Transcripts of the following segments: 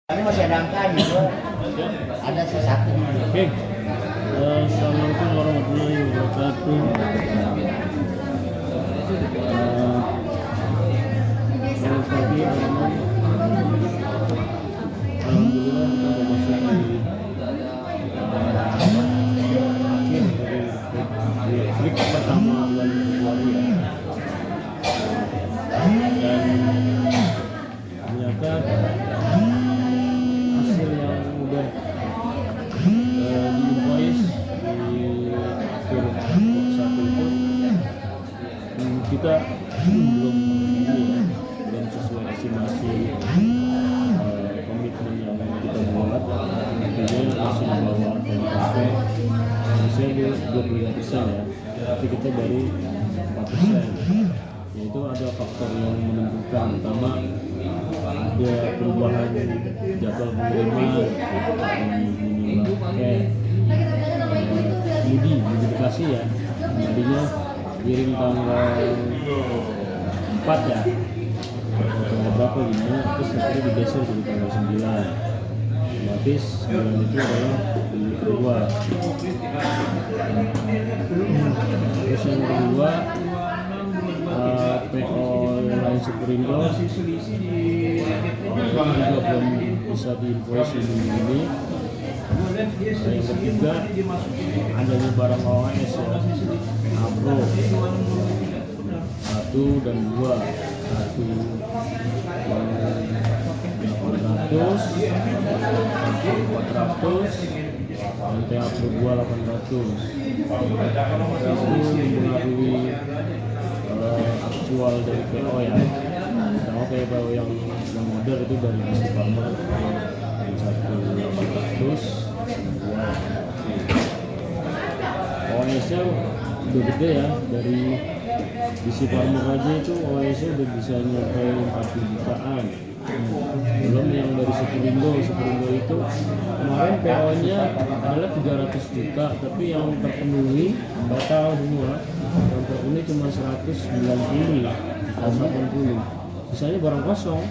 Kami masih ada angkanya, bro. Ada satu. Oke. Assalamualaikum warahmatullahi wabarakatuh. Selamat pagi, teman-teman. Alhamdulillah kita sudah masuk di akhir dari week pertama bulan Februari ya. Dan ternyata hasil yang udah di invoice di akhir satu itu kita belum sesuai estimasi komitmen yang kita buat. Intinya masih membawa KPP harusnya 25% ya, tapi kita baru 4%. Yaitu ada faktor yang menentukan, pertama ada perubahan jadwal pengiriman kayak modifikasi ya. Tadinya kirim tanggal 4 ya, tanggal berapa gitu, terus akhirnya digeser jadi tanggal 9. Otomatis 9 itu adalah minggu kedua. Terus yang kedua, PO lain Superindo juga belum bisa diinvoice ini. Yang ketiga, adanya barang OS ya, Apro 1 dan 2, 1 800, 400, dan Apro 2 800. Itu mempengaruhi aktual dari PO ya. Sama kayak PO yang order itu dari Nasi Farmer yang 100, OS-nya udah gede ya, dari Nasi Farmer aja itu OS-nya udah bisa nyampe 40 jutaan. Belum yang dari Superindo itu kemarin PO-nya adalah 300 juta, tapi yang terpenuhi total semua yang terpenuhi cuma 190 atau 80. Sisanya barang kosong,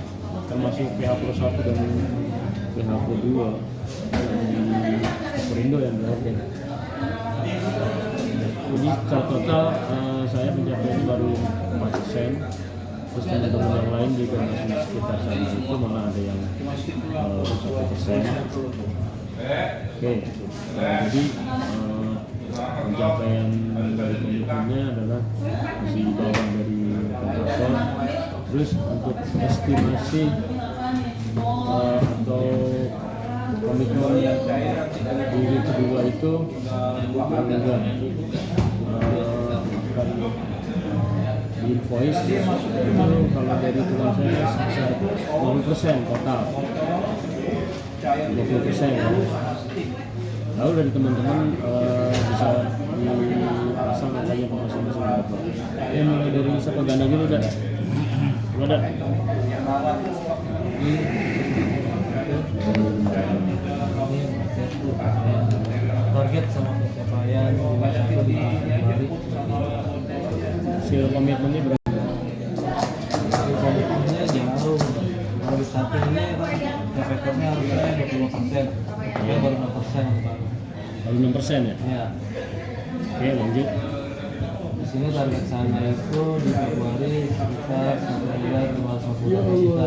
termasuk PH Pro 1 dan PH Pro 2 di Superindo yang berorder. Jadi secara total saya pencapaian baru 4%. Terus teman-teman yang lain juga masih sekitar sama itu, malah ada yang 1%. Oke, jadi pencapaian dari komitmennya adalah masih di bawah dari kontraktor. Terus untuk estimasi atau komitmen di kedua itu akan invoice itu kalau dari teman saya sekitar 20% total, 20% ya. Lalu dari teman-teman bisa dipasang angkanya ke masing-masing apa. Ya mulai dari sepegana dulu udah ada. Target sama pencapaian di hari. Hasil komitmennya berapa? Komitmennya jauh. Kalau di satu ini KPP-nya harusnya 25%, ya baru 6%. Baru 6% ya? Ya. Oke, lanjut. Di sini target saya itu di Februari sekitar 1.250 juta.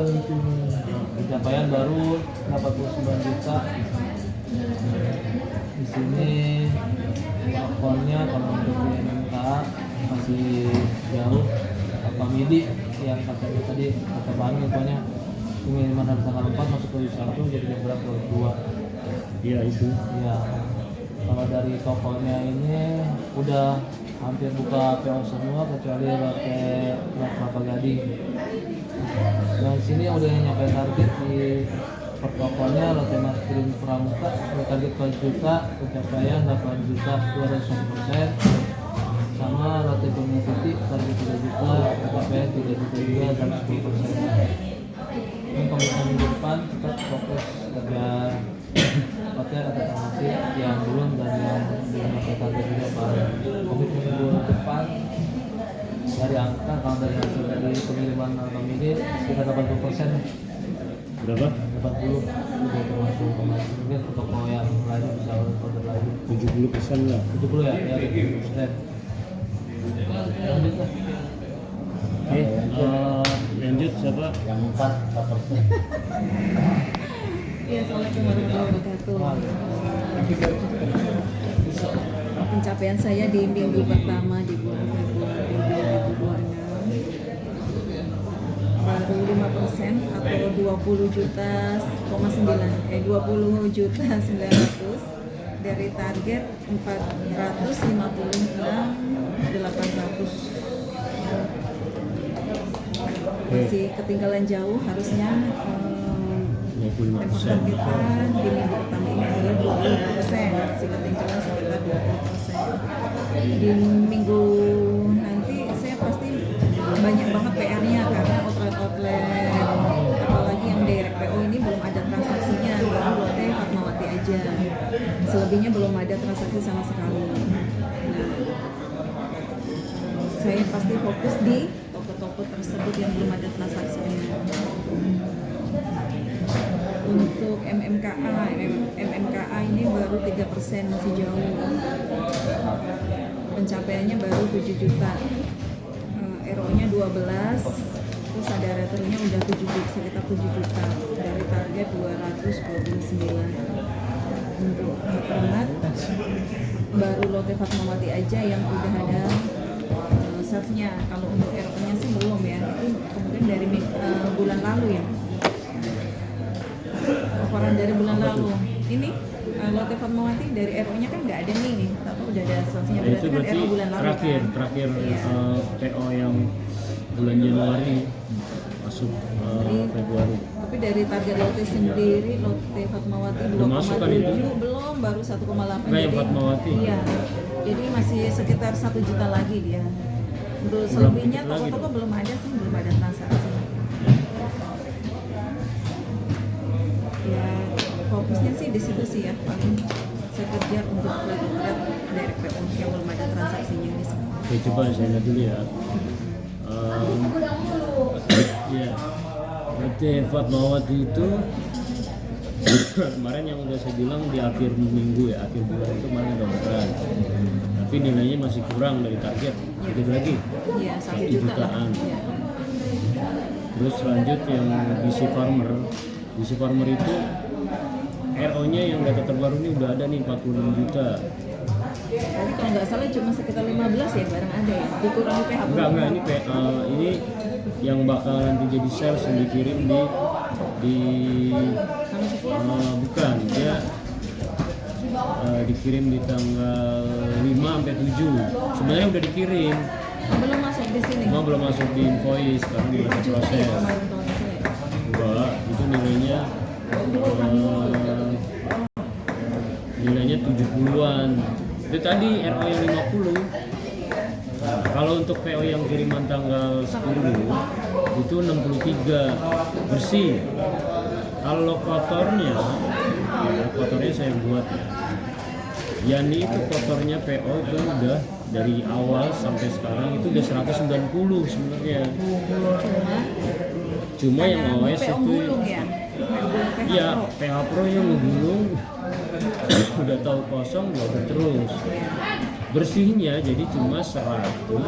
Pencapaian baru 89 juta. Di sini akunnya kalau untuk MMKA masih jauh. Apa MIDI yang katanya tadi kata Bang infonya pengiriman dari tanggal 4 masuk ke 1 jadi jam berapa? 2. Iya itu. Ya. Kalau dari tokonya ini udah hampir buka PO semua kecuali pakai Kelapa Gading. Nah di sini udah nyampe target di per tokonya Lotte Martin Pramuka target 4 juta, pencapaian 8 juta 200%. Sama Lotte Community target 3 juta, pencapaian 3 juta juga dan 10%. Ini komitmen minggu depan kita fokus kerja pakai ada masih yang belum dan yang belum dapat target juga Pak. Komitmen minggu depan dari angka kalau dari hasil dari pengiriman Abang ini sekitar 80%. Berapa? 80 udah termasuk komersil. Mungkin untuk toko yang lain bisa order lagi. 70% lah. 70 ya? Ya 70%. Lanjut lah. Oke, lanjut siapa? Yang 4%. Ya, assalamualaikum warahmatullahi wabarakatuh. Pencapaian saya di minggu pertama di bulan Februari 2026 baru 5% atau 20 juta, 20 juta 900 dari target 456.800. Masih ketinggalan jauh, harusnya 25%. tembakan kita di minggu pertama ini adalah 25%, masih ketinggalan sekitar 20%. Di minggu nanti saya pasti banyak banget PR-nya karena outlet-outlet apalagi yang direct PO ini belum ada transaksinya, baru Lotte Fatmawati aja. Selebihnya belum ada transaksi sama sekali. Nah, saya pasti fokus di toko-toko tersebut yang belum ada transaksinya. Untuk MMKA ini baru 3%, masih jauh. Pencapaiannya baru 7 juta. RO-nya 12, terus ada return-nya udah 7 juta, sekitar 7 juta dari target 229. Untuk termat baru Lotte Fatmawati aja yang udah ada sales-nya. Kalau untuk RO-nya sih belum ya, itu kemudian dari bulan lalu ya. Laporan dari bulan lalu. Ini Lotte Fatmawati dari RO-nya kan nggak ada nih, tapi udah ada sales-nya. Itu Berarti kan berarti RO bulan lalu terakhir kan? Iya. PO yang bulan Januari masuk Februari. Tapi dari target Lotte sendiri, Lotte Fatmawati Udah masuk kan itu? 2,7 belum, baru 1,8. Enggak, yang Fatmawati. Iya. Jadi masih sekitar 1 juta lagi dia. Untuk Berapa selebihnya juta lagi toko-toko dong? belum ada sih, belum ada transaksi. Ya, fokusnya sih di situ sih ya, paling saya kerja untuk outlet direct PO yang belum ada transaksinya di sini. Oke, coba saya lihat dulu ya. Ya, berarti Fatmawati itu kemarin yang udah saya bilang di akhir minggu ya, akhir bulan itu kemarin ada orderan. Tapi nilainya masih kurang dari target. Sedikit lagi. Iya, 1 1 juta lah. jutaan. Iya. Terus lanjut yang DC Farmer. DC Farmer itu RO-nya yang data terbaru ini udah ada nih 46 juta. Tadi kalau nggak salah cuma sekitar 15 ya barang ada ya, dikurangi PH. Enggak ini yang bakal nanti jadi sales yang dikirim di Sama 10. bukan, dia dikirim di tanggal 5 sampai 7. Sebenarnya udah dikirim, Belum masuk di sini. cuma belum masuk di invoice karena belum ada Juta ya proses. kemarin kalau nggak salah ya. Enggak, itu nilainya 70-an. Itu tadi RO yang 50. Kalau untuk PO yang kiriman tanggal 10 itu 63 bersih. Kalau kotornya, ya kotornya saya buat. Yani itu kotornya PO itu udah dari awal sampai sekarang itu udah 190 sebenarnya. Cuma yang OS PO itu gulung ya. iya, PH Pro yang ngegulung udah tahu kosong udah terus. Bersihnya jadi cuma 130,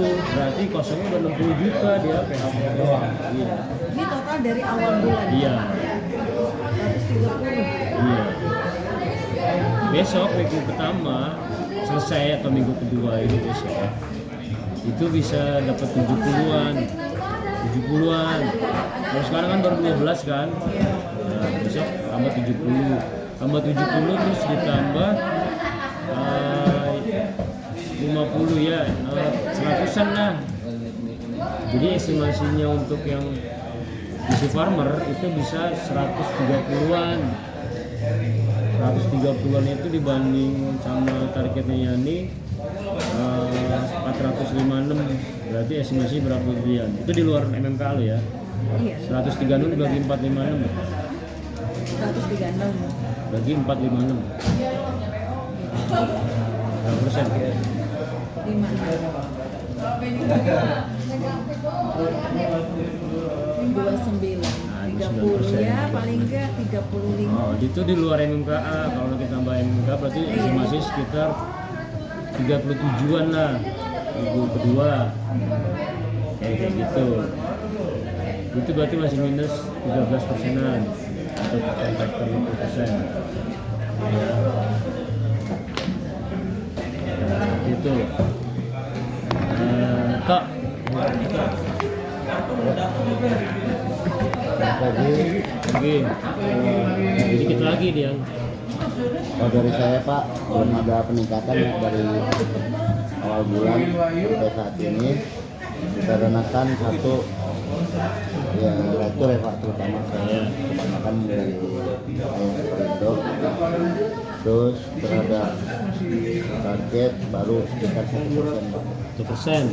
berarti kosongnya udah 60 juta dia PH Pro doang. Iya. Ini total dari awal bulan. Iya. 130. Iya. Besok minggu pertama selesai atau minggu kedua ini besok itu bisa dapat 70-an. Kalau sekarang kan baru 12 kan. Nah, besok tambah 70 terus ditambah 50 ya, 100-an lah. Jadi estimasinya untuk yang DC Farmer itu bisa 130-an. 130-an itu dibanding sama targetnya Yani 456, berarti estimasi berapa dia? Itu di luar MMK lo ya? Iya. 136 bagi 456 136. bagi 456 berapa persen? 5. 30 ya paling enggak 35. Oh, itu di luar MMKA. Kalau kita tambah MMKA berarti masih sekitar 37-an lah minggu kedua. Kayak gitu. Itu berarti masih minus 13%-an atau sekitar 50%. Ya. Itu. Kak. Lagi. Dikit lagi dia. Kalau dari saya Pak, belum ada peningkatan dari awal bulan sampai saat ini. Kita renakan satu ya retur ya Pak, terutama saya kebanyakan dari Indo. Terus terhadap target baru sekitar 1%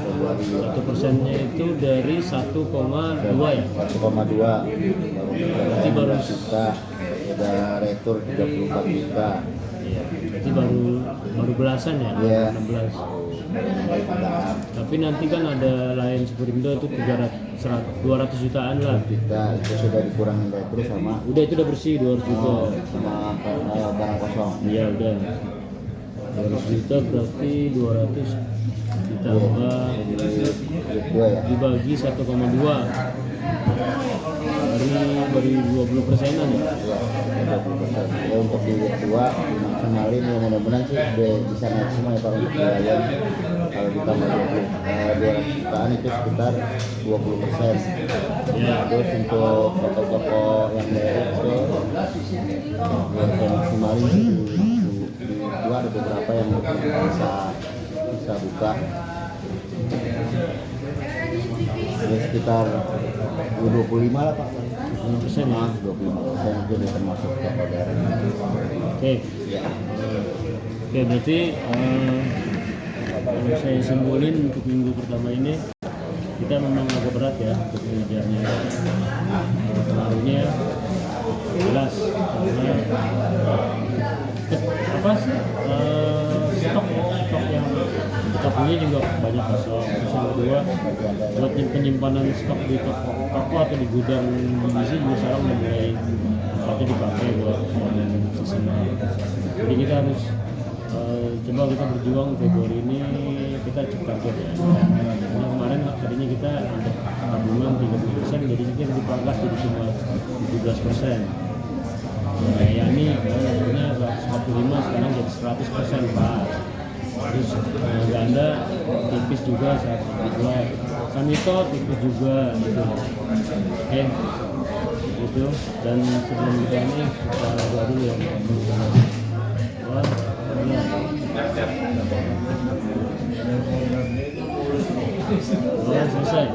Pak. 1%nya itu dari 1,2 ya? 1,2 Berarti baru juta, ada retur 34 juta. Iya, berarti baru belasan ya? Iya. 16. Tapi nanti kan ada lain Superindo itu 200 jutaan lah. Juta itu sudah dikurangin retur sama Udah itu udah bersih 200 juta. sama barang kosong. Iya udah. 200 juta berarti 200 ditambah Ya. dibagi 1,2 dari 20%-an ya. Ya, 20%. Ya untuk di week 2 dimaksimalin ya, mudah-mudahan sih bisa naik semua ya Pak untuk biaya. Kalau ditambah 200 jutaan itu sekitar 20%. Ya. Terus untuk toko-toko yang daerah itu ya saya maksimalin sih di week 2 ada beberapa yang bisa buka. Ya sekitar 25 lah Pak. 25% ya. 25% itu udah termasuk toko daerah. Oke. Ya. Oke, berarti kalau saya simpulin untuk minggu pertama ini kita memang agak berat ya untuk mengejarnya. Pengaruhnya jelas karena apa sih stok yang kita punya juga banyak kosong. Terus yang kedua buat penyimpanan stok di toko atau di gudang divisi juga sekarang udah mulai tempatnya dipakai buat seasonal. Jadi kita harus coba kita berjuang Februari ini kita cepat target ya. Karena kemarin tadinya kita ada tabungan 30%, jadi kita dipangkas jadi cuma 17%. Nah, ya ini maksudnya 145 sekarang jadi 100% Pak. Terus ganda tipis juga 102. Samito tipis juga gitu. Oke. Gitu. Dan sebelum kita ini kita baru ya. Wah, selesai.